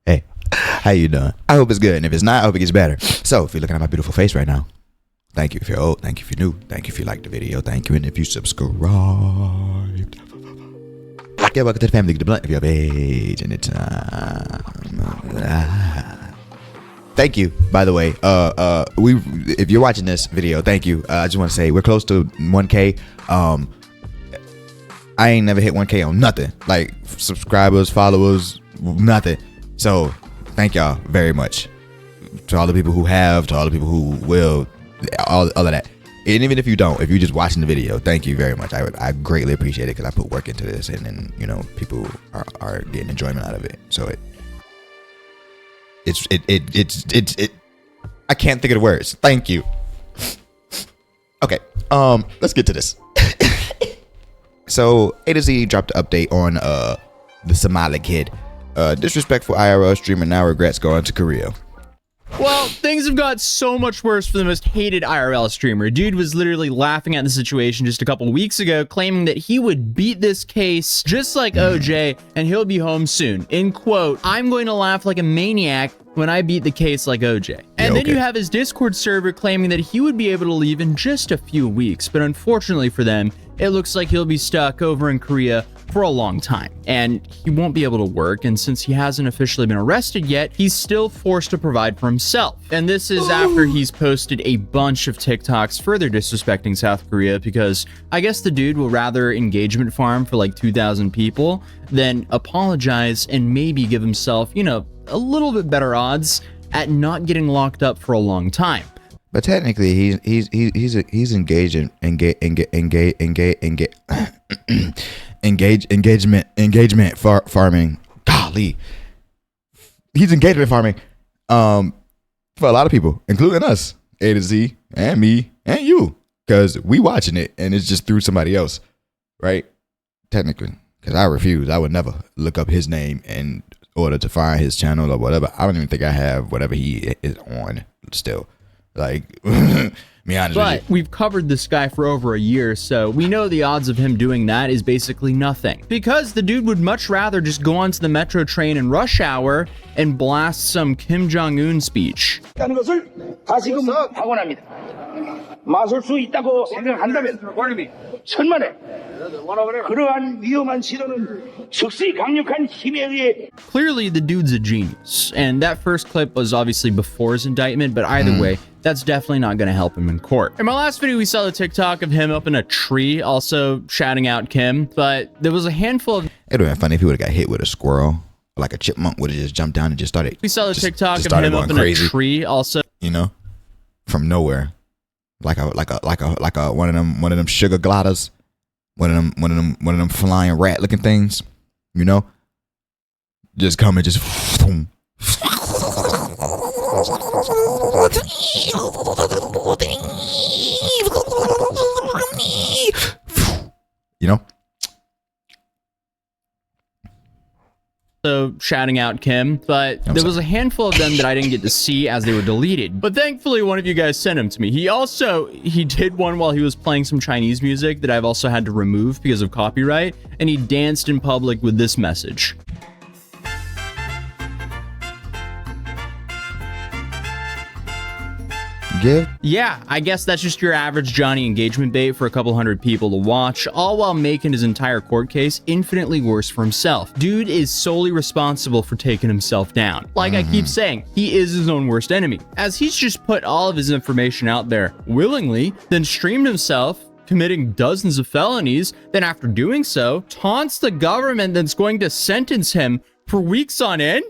Hey, how you doing? I hope it's good, and if it's not, I hope it gets better. So, if you're looking at my beautiful face right now, thank you if you're old, thank you if you're new, thank you if you like the video, thank you, and if you subscribed. Yeah, welcome to the family, get the blunt of your age, and it's thank you, by the way. If you're watching this video, thank you. I just want to say we're close to 1K. I ain't never hit 1K on nothing, like subscribers, followers, nothing. So thank y'all very much to all the people who have, to all the people who will, all of that. And even if you don't, if you're just watching the video, thank you very much. I greatly appreciate it because I put work into this, and then people are getting enjoyment out of it. So it's I can't think of the words. Thank you. Okay, let's get to this. So Atozy dropped an update on the Somali kid. Disrespectful IRL streamer now regrets going to Korea. Well, things have got so much worse for the most hated IRL streamer. Dude was literally laughing at the situation just a couple weeks ago, claiming that he would beat this case just like OJ and he'll be home soon. In quote, "I'm going to laugh like a maniac when I beat the case like OJ." And then you have his Discord server claiming that he would be able to leave in just a few weeks. But unfortunately for them, it looks like he'll be stuck over in Korea for a long time, and he won't be able to work, and since he hasn't officially been arrested yet, he's still forced to provide for himself. And this is after he's posted a bunch of TikToks further disrespecting South Korea, because I guess the dude will rather engagement farm for like 2,000 people than apologize and maybe give himself, a little bit better odds at not getting locked up for a long time. But technically, he's engaged in engagement farming. Golly, he's engagement farming for a lot of people, including us, A to Z, and me, and you, because we watching it, and it's just through somebody else, right? Technically, because I refuse. I would never look up his name in order to find his channel or whatever. I don't even think I have whatever he is on still. Like, be honest but with you. We've covered this guy for over a year, so we know the odds of him doing that is basically nothing. Because the dude would much rather just go onto the metro train in rush hour and blast some Kim Jong-un speech. 마술 수 있다고 생각한다면 천만에 그러한 위험한 시도는 즉시 강력한 힘에 의해. Clearly, the dude's a genius, and that first clip was obviously before his indictment, but either way, that's definitely not going to help him in court. In my last video, we saw the TikTok of him up in a tree, also shouting out Kim, but there was a handful of... It would have been funny if he would have got hit with a squirrel, like a chipmunk would have just jumped down and just started. We saw the TikTok of him up in a tree, also, from nowhere. Like a one of them sugar gliders, one of them flying rat looking things, just come and just shouting out Kim, but there was a handful of them that I didn't get to see as they were deleted. But thankfully, one of you guys sent them to me. He did one while he was playing some Chinese music that I've also had to remove because of copyright, and he danced in public with this message. Yeah, I guess that's just your average Johnny engagement bait for a couple hundred people to watch, all while making his entire court case infinitely worse for himself. Dude is solely responsible for taking himself down. Like I keep saying, he is his own worst enemy, as he's just put all of his information out there willingly, then streamed himself committing dozens of felonies, then after doing so, taunts the government that's going to sentence him for weeks on end?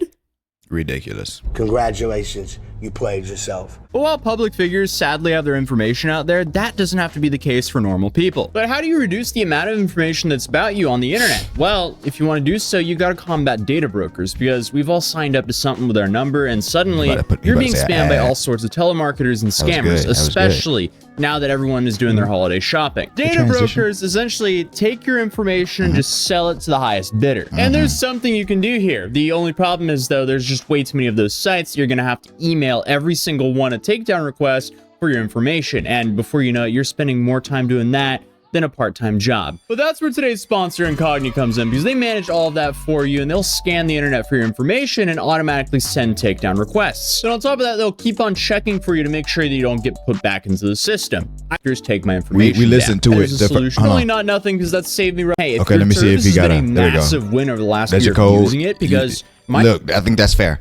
Ridiculous. Congratulations, you played yourself. But while public figures sadly have their information out there, that doesn't have to be the case for normal people. But how do you reduce the amount of information that's about you on the internet? Well, if you want to do so, you got to combat data brokers, because we've all signed up to something with our number, and suddenly you're being spammed by all sorts of telemarketers and scammers, especially now that everyone is doing their holiday shopping. Data brokers essentially take your information and just sell it to the highest bidder. And there's something you can do here. The only problem is, though, there's just way too many of those sites. You're going to have to email every single one a takedown request for your information. And before you know it, you're spending more time doing that than a part-time job. But that's where today's sponsor Incogni comes in, because they manage all of that for you, and they'll scan the internet for your information and automatically send takedown requests. And on top of that, they'll keep on checking for you to make sure that you don't get put back into the system. Hackers take my information. We listened to it. There's a solution. Only not nothing, because that saved me. Hey, if okay, let me see if you got a massive win over the last year of using it, because look, I think that's fair.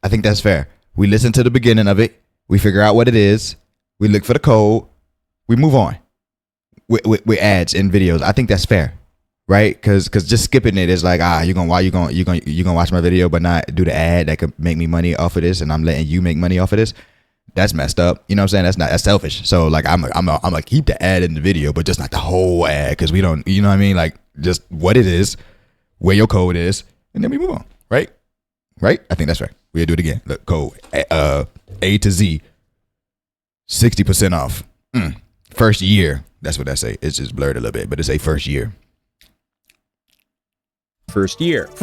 I think that's fair. We listen to the beginning of it. We figure out what it is. We look for the code. We move on with ads and videos. I think that's fair, right? Because just skipping it is like, you gonna watch my video but not do the ad that could make me money off of this, and I'm letting you make money off of this. That's messed up. You know what I'm saying? That's selfish. So like I'm gonna keep the ad in the video, but just not the whole ad, because we don't. You know what I mean? Like just what it is, where your code is, and then we move on. Right? I think that's right. We'll do it again. Look, code A to Z, 60% off. First year. That's what I say. It's just blurred a little bit, but it's a first year. For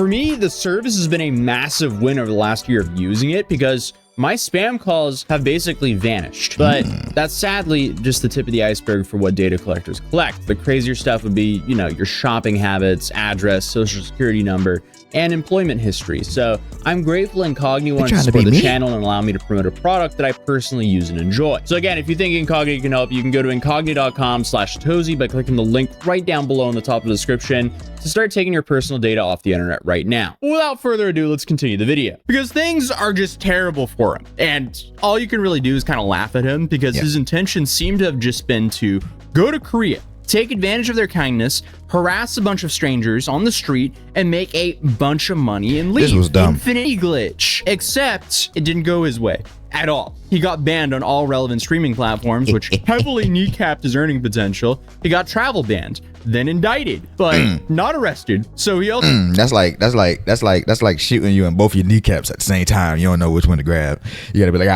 me, the service has been a massive win over the last year of using it, because my spam calls have basically vanished. But that's sadly just the tip of the iceberg for what data collectors collect. The crazier stuff would be, your shopping habits, address, social security number, and employment history. So I'm grateful Incogni wanted to support the channel and allow me to promote a product that I personally use and enjoy. So again, if you think Incogni can help, you can go to incogni.com/Atozy by clicking the link right down below in the top of the description to start taking your personal data off the internet right now. Without further ado, let's continue the video, because things are just terrible for him. And all you can really do is kind of laugh at him, because his intentions seem to have just been to go to Korea, take advantage of their kindness, harass a bunch of strangers on the street, and make a bunch of money and leave. This was dumb. Infinity glitch. Except it didn't go his way at all. He got banned on all relevant streaming platforms, which heavily kneecapped his earning potential. He got travel banned, then indicted, but not arrested. So he also that's like shooting you in both your kneecaps at the same time. You don't know which one to grab. You gotta be like,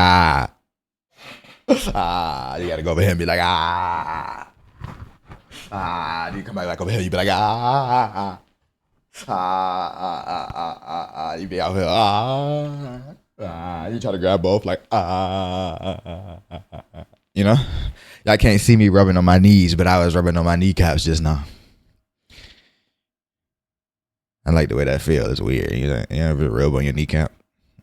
you gotta go over here and be like, you come back like over here, you be like, you be out here, you try to grab both, like, you know? Y'all can't see me rubbing on my knees, but I was rubbing on my kneecaps just now. I like the way that feels. It's weird. You ever rub on your kneecap?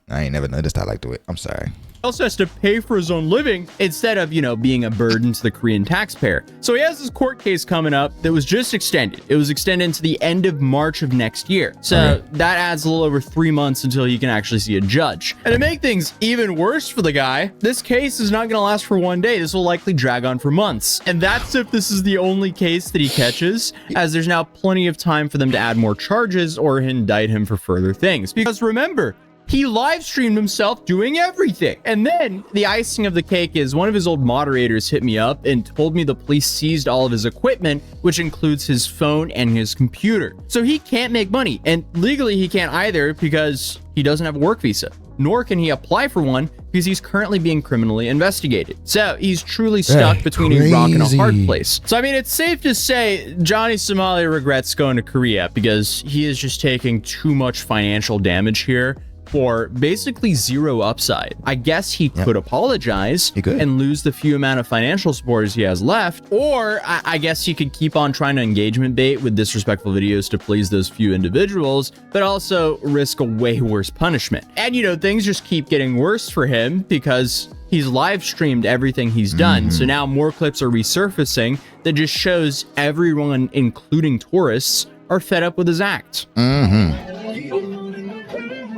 I ain't never noticed I like the way. I'm sorry. also has to pay for his own living instead of, being a burden to the Korean taxpayer. So he has this court case coming up that was just extended. It was extended into the end of March of next year. So that adds a little over 3 months until he can actually see a judge. And to make things even worse for the guy, this case is not going to last for one day. This will likely drag on for months. And that's if this is the only case that he catches, as there's now plenty of time for them to add more charges or indict him for further things. Because remember, he live streamed himself doing everything. And then the icing of the cake is one of his old moderators hit me up and told me the police seized all of his equipment, which includes his phone and his computer. So he can't make money, and legally he can't either because he doesn't have a work visa, nor can he apply for one because he's currently being criminally investigated. So he's truly stuck between a rock and a hard place. So I mean, it's safe to say Johnny Somali regrets going to Korea because he is just taking too much financial damage here for basically zero upside. I guess he could apologize and lose the few amount of financial supporters he has left, or I guess he could keep on trying to engagement bait with disrespectful videos to please those few individuals, but also risk a way worse punishment. And things just keep getting worse for him because he's live streamed everything he's done. So now more clips are resurfacing that just shows everyone, including tourists, are fed up with his act.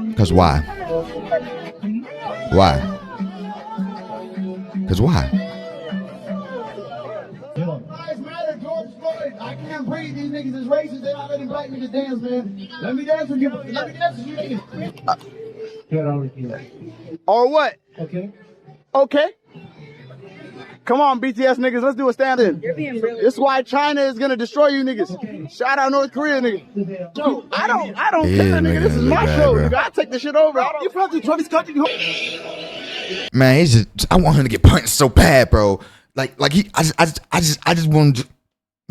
Because why? Why? Because why? Lives matter, George Floyd. I can't breathe. These niggas is racist. They're not letting black niggas dance, man. Let me dance with you. Let me dance with you niggas. Or what? Okay. Okay. Come on, BTS niggas, let's do a stand-in. This is why China is gonna destroy you niggas. Okay. Shout out North Korea, nigga. Yo, I don't care, nigga. This is my show, nigga. I take this shit over. You probably Travis country. Man, he's I want him to get punched so bad, bro. I just want him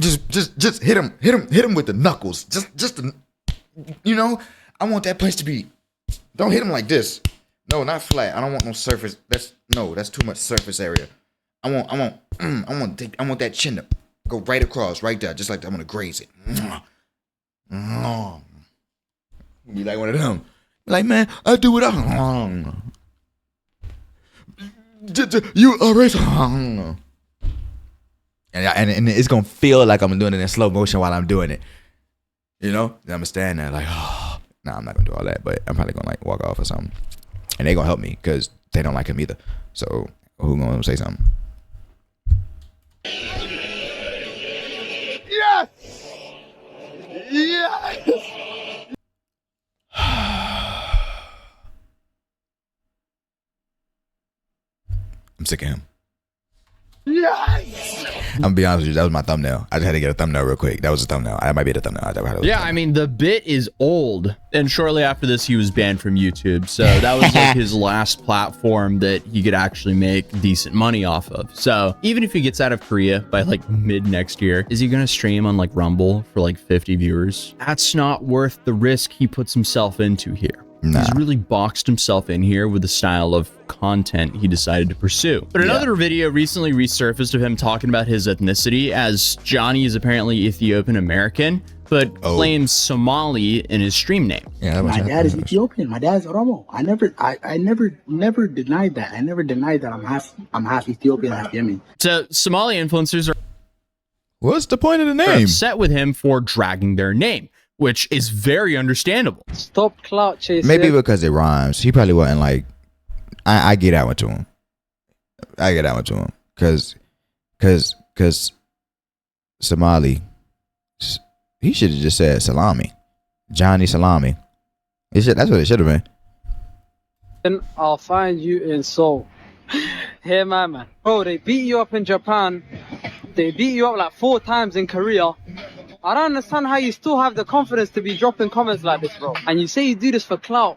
to just hit him with the knuckles. Just I want that punch to be. Don't hit him like this. No, not flat. I don't want no surface. That's too much surface area. I want that chin to Go right across, right there, just like that. I want to graze it. Be like one of them. Like, man, I do what I you a racist. And it's gonna feel like I'm doing it in slow motion while I'm doing it. You know? And I'm gonna stand there like, oh. Nah, I'm not gonna do all that, but I'm probably gonna like walk off or something. And they gonna help me because they don't like him either. So who gonna say something? Yes! Yes! I'm sick of him. Yes! I'm gonna be honest with you, that was my thumbnail. I just had to get a thumbnail real quick. That was a thumbnail. That might be the thumbnail. Yeah, I mean, the bit is old. And shortly after this, he was banned from YouTube. So that was like his last platform that he could actually make decent money off of. So even if he gets out of Korea by like mid next year, is he going to stream on like Rumble for like 50 viewers? That's not worth the risk he puts himself into here. Nah. He's really boxed himself in here with the style of content he decided to pursue. But another video recently resurfaced of him talking about his ethnicity, as Johnny is apparently Ethiopian American, but claims Somali in his stream name. Yeah, my dad is Ethiopian. My dad's Oromo. I never denied that. I never denied that I'm half Ethiopian, half Yemen. So Somali influencers are what's the point of the name? Upset with him for dragging their name, which is very understandable. Stop clout chasing. Maybe because it rhymes. He probably wasn't like, I get that one to him. I get that one to him. Cause Somali, he should have just said salami. Johnny Salami. That's what it should have been. Then I'll find you in Seoul. Hey, man. Bro, they beat you up in Japan. They beat you up like 4 times in Korea. I don't understand how you still have the confidence to be dropping comments like this, bro. And you say you do this for clout.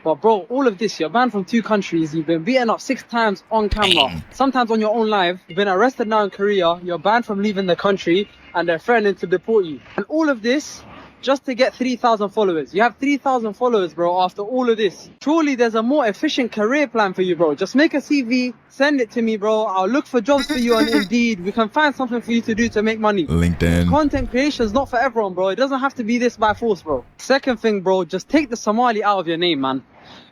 But bro, all of this, you're banned from 2 countries. You've been beaten up 6 times on camera. Sometimes on your own live. You've been arrested now in Korea. You're banned from leaving the country. And they're threatening to deport you. And all of this just to get 3,000 followers. You have 3,000 followers, bro, after all of this. Surely there's a more efficient career plan for you, bro. Just make a CV, send it to me, bro. I'll look for jobs for you on Indeed. We can find something for you to do to make money. LinkedIn. Content creation is not for everyone, bro. It doesn't have to be this by force, bro. Second thing, bro, just take the Somali out of your name, man.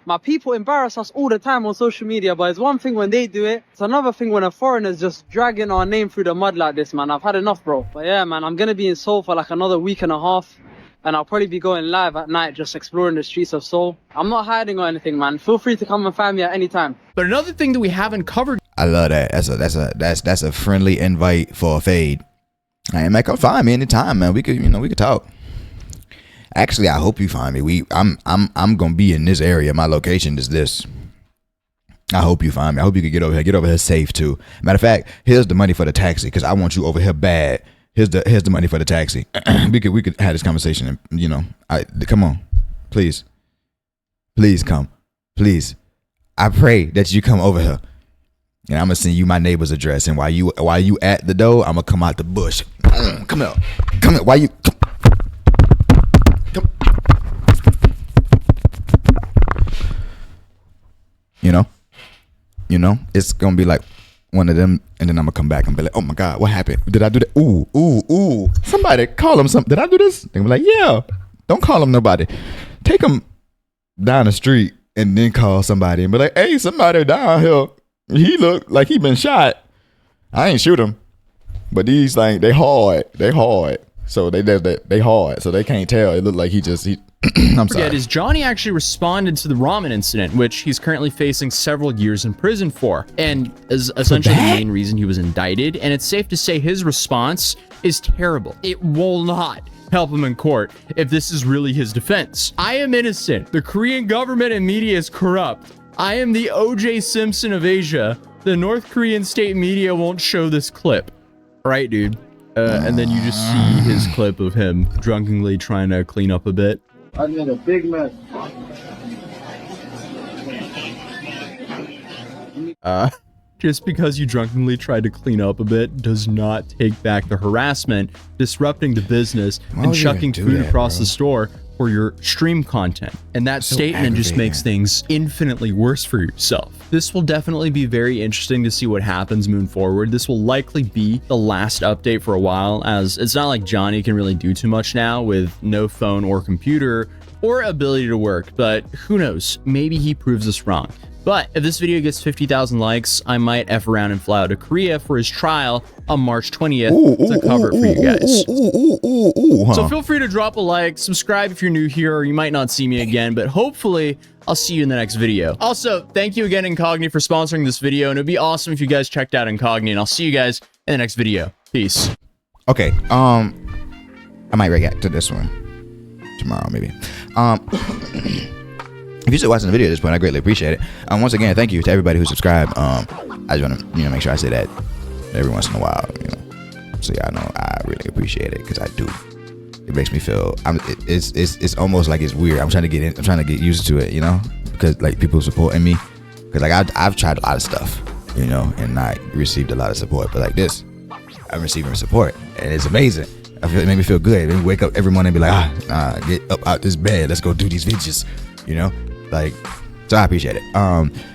My people embarrass us all the time on social media, but it's one thing when they do it. It's another thing when a foreigner's just dragging our name through the mud like this, man. I've had enough, bro. But yeah, man, I'm gonna be in Seoul for like another week and a half. And I'll probably be going live at night, just exploring the streets of Seoul. I'm not hiding or anything, man. Feel free to come and find me at any time. But another thing that we haven't covered. I love that. That's a friendly invite for a fade. Hey, man, come find me anytime, man. We could talk. Actually, I hope you find me. I'm gonna be in this area. My location is this. I hope you find me. I hope you can get over here. Get over here safe too. Matter of fact, here's the money for the taxi because I want you over here bad. Here's the money for the taxi. we could have this conversation and come on, please come, please. I pray that you come over here, and I'm gonna send you my neighbor's address. And while you at the door, I'm gonna come out the bush. Come here. Why you? Come. You know, it's gonna be like one of them, and then I'm gonna come back and be like, oh my God, what happened? Did I do that? Ooh. Somebody call him something. Did I do this? They be like, yeah. Don't call him nobody. Take him down the street and then call somebody and be like, hey, somebody down here. He look like he been shot. I ain't shoot him. But these like they hard. So they hard. So they can't tell. It looked like he I'm sorry. Is Johnny actually responded to the ramen incident, which he's currently facing several years in prison for, and is essentially the main reason he was indicted. And it's safe to say his response is terrible. It will not help him in court if this is really his defense. I am innocent. The Korean government and media is corrupt. I am the O.J. Simpson of Asia. The North Korean state media won't show this clip. Right, dude? And then you just see his clip of him drunkenly trying to clean up a bit. I made a big mess. Just because you drunkenly tried to clean up a bit does not take back the harassment, disrupting the business, and chucking food across the store for your stream content. And that statement just makes things infinitely worse for yourself. This will definitely be very interesting to see what happens moving forward. This will likely be the last update for a while, as it's not like Johnny can really do too much now with no phone or computer or ability to work, but who knows, maybe he proves us wrong. But if this video gets 50,000 likes, I might F around and fly out to Korea for his trial on March 20th to cover it for you guys. So feel free to drop a like, subscribe if you're new here, or you might not see me again, but hopefully I'll see you in the next video. Also, thank you again, Incogni, for sponsoring this video, and it'd be awesome if you guys checked out Incogni, and I'll see you guys in the next video. Peace. Okay, I might react to this one tomorrow, maybe. If you're still watching the video at this point, I greatly appreciate it. Once again, thank you to everybody who subscribed. I just want to, make sure I say that every once in a while, so y'all know I really appreciate it, because I do. It makes me feel, it's almost like it's weird. I'm trying to get used to it, because like people supporting me, because like I've tried a lot of stuff, and not received a lot of support, but like this, I'm receiving support, and it's amazing. It made me feel good. It made me wake up every morning and be like, get up out this bed, let's go do these videos, like, so I appreciate it.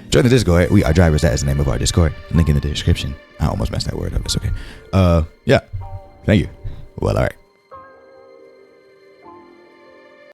Join the Discord. We are drivers. That is the name of our Discord. Link in the description. I almost messed that word up. It's okay. Yeah. Thank you. Well, all right.